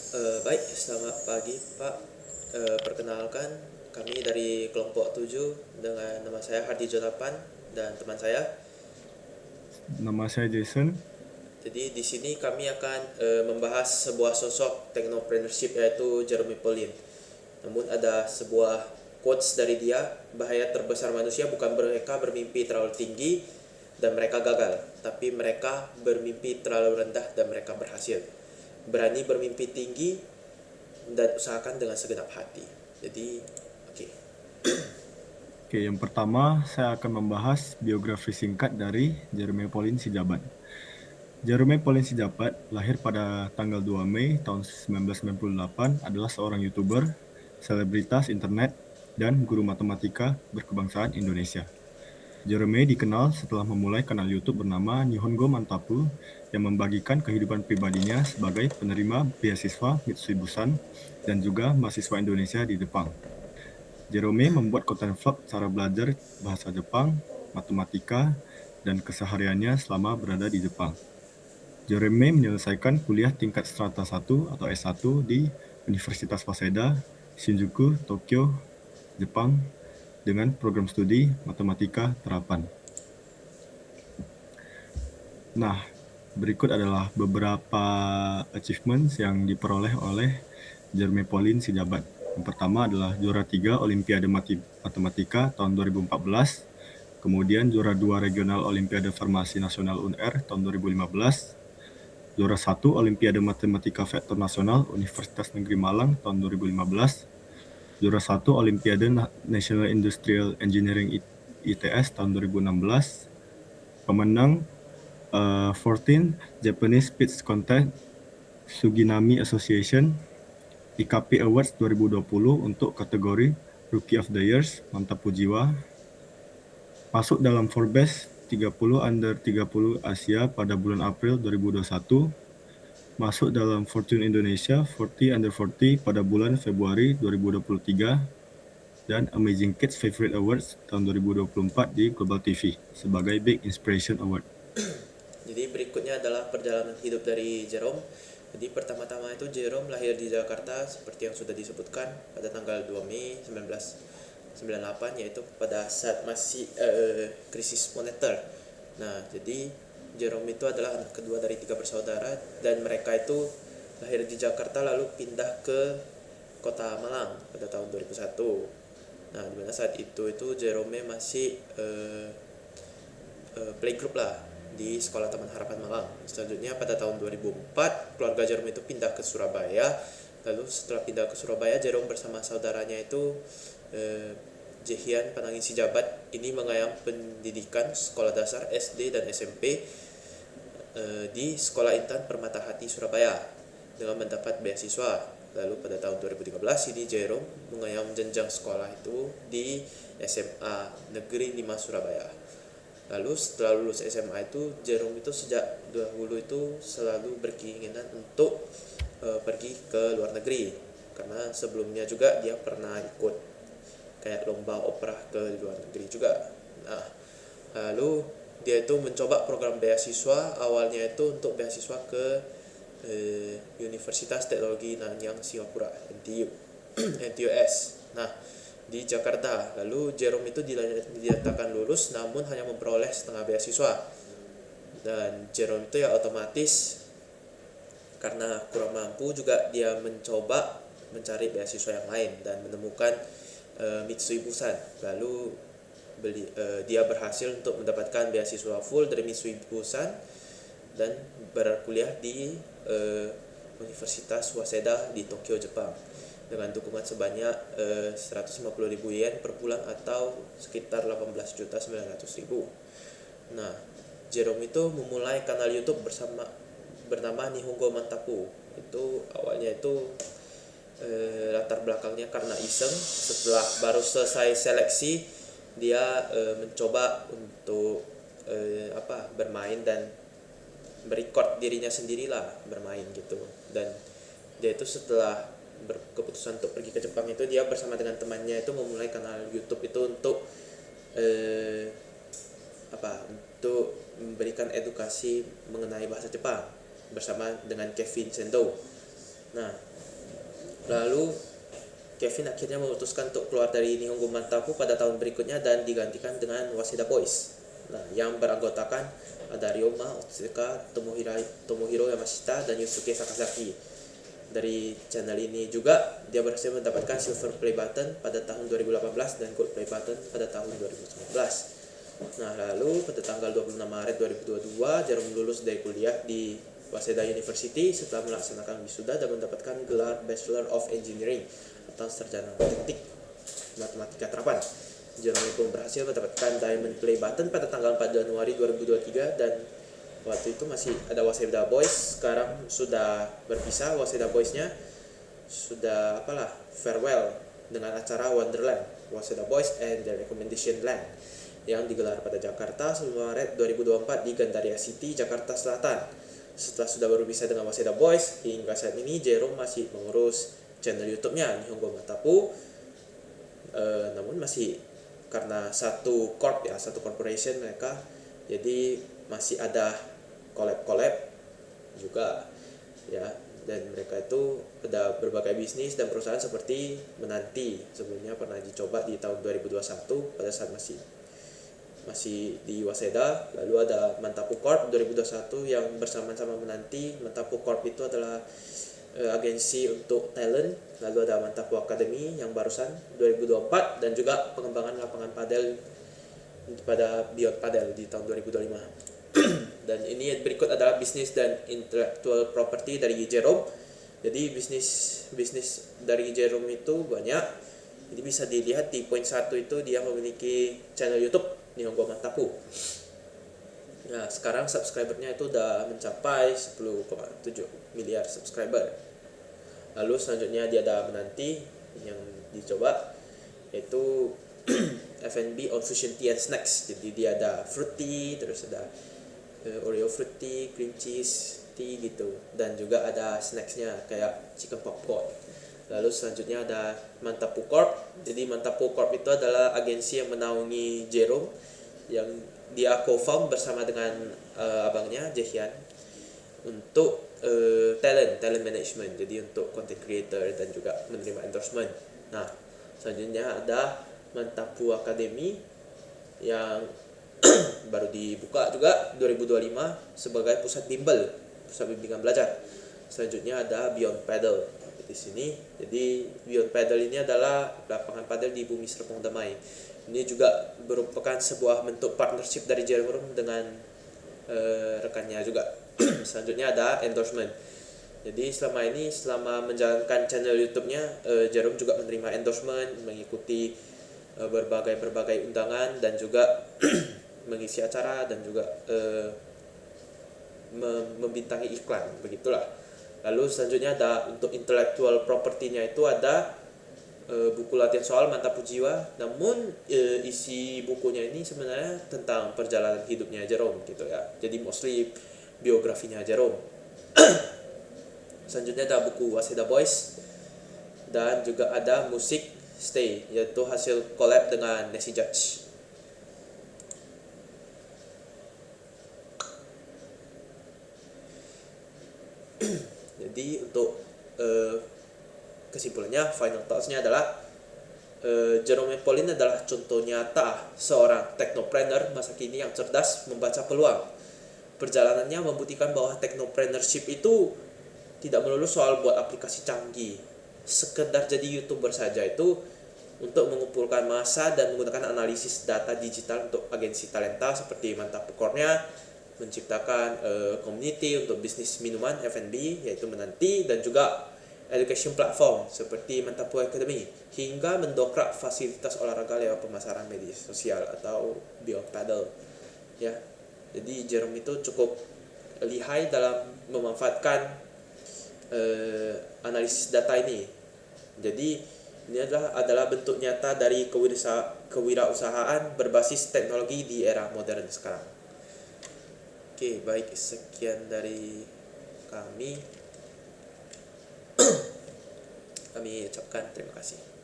Baik, selamat pagi Pak. Perkenalkan, kami dari kelompok 7 dengan nama saya Hardi Jonathan dan teman saya. Nama saya Jason. Jadi di sini kami akan membahas sebuah sosok technopreneurship yaitu Jeremy Pauline. Namun ada sebuah quotes dari dia, bahaya terbesar manusia bukan mereka bermimpi terlalu tinggi dan mereka gagal, tapi mereka bermimpi terlalu rendah dan mereka berhasil. Berani bermimpi tinggi dan usahakan dengan segenap hati. Jadi, oke. Oke, yang pertama saya akan membahas biografi singkat dari Jeremy Pauline Sijabat. Jeremy Pauline Sijabat lahir pada tanggal 2 Mei tahun 1998, adalah seorang YouTuber, selebritas internet, dan guru matematika berkebangsaan Indonesia. Jeremy dikenal setelah memulai kanal YouTube bernama Nihongo Mantapu yang membagikan kehidupan pribadinya sebagai penerima beasiswa Mitsui Busan dan juga mahasiswa Indonesia di Jepang. Jerome membuat konten vlog cara belajar bahasa Jepang, matematika, dan kesehariannya selama berada di Jepang. Jerome menyelesaikan kuliah tingkat strata 1 atau S1 di Universitas Waseda, Shinjuku, Tokyo, Jepang, dengan program studi matematika terapan. Nah, berikut adalah beberapa achievements yang diperoleh oleh Jeremy Pauline Sijabat. Yang pertama adalah juara 3 Olimpiade Matematika tahun 2014, kemudian juara 2 Regional Olimpiade Farmasi Nasional UNR tahun 2015, juara 1 Olimpiade Matematika Vektor Nasional Universitas Negeri Malang tahun 2015, juara 1 Olimpiade National Industrial Engineering ITS tahun 2016, pemenang 14 Japanese Speech Contest Suginami Association IKP Awards 2020 untuk kategori Rookie of the Years, mantap pujiwa. Masuk dalam Forbes 30 Under 30 Asia pada bulan April 2021. Masuk dalam Fortune Indonesia 40 Under 40 pada bulan Februari 2023. Dan Amazing Kids Favorite Awards tahun 2024 di Global TV sebagai Big Inspiration Award. Jadi berikutnya adalah perjalanan hidup dari Jerome. Jadi pertama-tama itu Jerome lahir di Jakarta seperti yang sudah disebutkan pada tanggal 2 Mei 1998, yaitu pada saat masih krisis moneter. Nah, jadi Jerome itu adalah anak kedua dari 3 bersaudara dan mereka itu lahir di Jakarta lalu pindah ke kota Malang pada tahun 2001. Nah, dimana saat itu Jerome masih playgroup lah di Sekolah Taman Harapan Malang. Selanjutnya pada tahun 2004 keluarga Jerome itu pindah ke Surabaya. Lalu setelah pindah ke Surabaya, Jerome bersama saudaranya itu Jehian Panangin Sijabat ini mengayam pendidikan sekolah dasar SD dan SMP di Sekolah Intan Permata Hati Surabaya dengan mendapat beasiswa. Lalu pada tahun 2013 ini Jerome mengayam jenjang sekolah itu di SMA Negeri 5 Surabaya. Lalu setelah lulus SMA itu Jerome itu sejak dahulu itu selalu berkeinginan untuk pergi ke luar negeri, karena sebelumnya juga dia pernah ikut kayak lomba opera ke luar negeri juga. Nah, lalu dia itu mencoba program beasiswa, awalnya itu untuk beasiswa ke Universitas Teknologi Nanyang Singapura, NTU, NTUS. Nah, di Jakarta. Lalu Jerome itu dinyatakan lulus namun hanya memperoleh setengah beasiswa. Dan Jerome itu ya otomatis karena kurang mampu juga dia mencoba mencari beasiswa yang lain dan menemukan Mitsui Busan. Lalu dia berhasil untuk mendapatkan beasiswa full dari Mitsui Busan dan berkuliah di Universitas Waseda di Tokyo, Jepang, dengan dukungan sebanyak 150.000 yen per bulan atau sekitar 18.900.000. Nah, Jerome itu memulai kanal YouTube bernama Nihongo Mantapu. Itu awalnya itu latar belakangnya karena iseng. Setelah baru selesai seleksi, dia mencoba untuk bermain dan merecord dirinya sendirilah bermain gitu. Dan dia itu setelah berkeputusan untuk pergi ke Jepang itu dia bersama dengan temannya itu memulai kanal YouTube itu untuk untuk memberikan edukasi mengenai bahasa Jepang bersama dengan Kevin Sendo. Nah, lalu Kevin akhirnya memutuskan untuk keluar dari Nihongo Mantapu pada tahun berikutnya dan digantikan dengan Waseda Boys. Nah, yang beranggotakan ada Ryoma Otsuka, Tomohiro Yamashita, dan Yusuke Sakazaki. Dari channel ini juga dia berhasil mendapatkan Silver Play Button pada tahun 2018 dan Gold Play Button pada tahun 2019. Nah, lalu pada tanggal 26 Maret 2022, Jerome lulus dari kuliah di Waseda University setelah melaksanakan wisuda dan mendapatkan gelar Bachelor of Engineering atau sarjana teknik matematika terapan. Jerome pun berhasil mendapatkan Diamond Play Button pada tanggal 4 Januari 2023 dan waktu itu masih ada Waseda Boys. Sekarang sudah berpisah, Waseda Boys-nya sudah farewell dengan acara Wonderland, Waseda Boys and the Recommendation Land yang digelar pada Jakarta 10 Maret 2024 di Gandaria City, Jakarta Selatan. Setelah sudah berpisah dengan Waseda Boys, hingga saat ini Jerome masih mengurus channel YouTube-nya Nihongo Matapu, namun masih karena satu corporation mereka, jadi masih ada collab juga ya, dan mereka itu ada berbagai bisnis dan perusahaan seperti Menanti, sebelumnya pernah dicoba di tahun 2021 pada saat masih di Waseda. Lalu ada Mantapu Corp 2021 yang bersama-sama Menanti. Mantapu Corp itu adalah agensi untuk talent. Lalu ada Mantapu Academy yang barusan 2024 dan juga pengembangan lapangan padel pada Beyond Padel di tahun 2025. Dan ini berikut adalah bisnis dan intellectual property dari Jerome. Jadi bisnis dari Jerome itu banyak. Jadi bisa dilihat di poin 1 itu dia memiliki channel YouTube Nihongo Matapu. Nah, sekarang subscribernya itu udah mencapai 10,7 miliar subscriber. Lalu selanjutnya dia ada Menanti yang dicoba, yaitu F&B on Fusion Tea and Snacks. Jadi dia ada fruit tea, terus ada Oreo fruit tea, cream cheese tea gitu, dan juga ada snacksnya kayak chicken popcorn. Lalu selanjutnya ada Mantapu Corp. Jadi Mantapu Corp itu adalah agensi yang menaungi Jerome, yang dia co-found bersama dengan abangnya Jaehyun untuk talent management, jadi untuk content creator dan juga menerima endorsement. Nah, selanjutnya ada Mantapu Academy yang baru dibuka juga 2025 sebagai pusat bimbingan belajar. Selanjutnya ada Beyond Paddle di sini. Jadi Beyond Paddle ini adalah lapangan padel di Bumi Serpong Damai. Ini juga merupakan sebuah bentuk partnership dari Jerome dengan rekannya juga. Selanjutnya ada endorsement. Jadi selama menjalankan channel YouTube-nya, Jerome juga menerima endorsement, mengikuti berbagai undangan dan juga mengisi acara dan juga membintangi iklan, begitulah. Lalu selanjutnya ada untuk intellectual property-nya itu ada buku latihan soal Mantapu Jiwa, namun isi bukunya ini sebenarnya tentang perjalanan hidupnya Jerome gitu ya. Jadi mostly biografinya Jerome. Selanjutnya ada buku Waseda Boys dan juga ada musik Stay, yaitu hasil collab dengan Nancy Judge. Jadi untuk kesimpulannya, final thoughts-nya adalah Jerome Pauline adalah contoh nyata seorang technopreneur masa kini yang cerdas membaca peluang. Perjalanannya membuktikan bahwa technopreneurship itu tidak melulu soal buat aplikasi canggih, sekedar jadi YouTuber saja itu untuk mengumpulkan massa dan menggunakan analisis data digital untuk agensi talenta seperti Mantapu Corp-nya, menciptakan community untuk bisnis minuman F&B yaitu Menanti, dan juga education platform seperti Mantapu Academy, hingga mendongkrak fasilitas olahraga lewat pemasaran media sosial atau Beyond Paddle ya. Jadi Jerome itu cukup lihai dalam memanfaatkan analisis data ini. Jadi ini adalah bentuk nyata dari kewirausahaan berbasis teknologi di era modern sekarang. Oke, baik, sekian dari kami. Kami ucapkan terima kasih.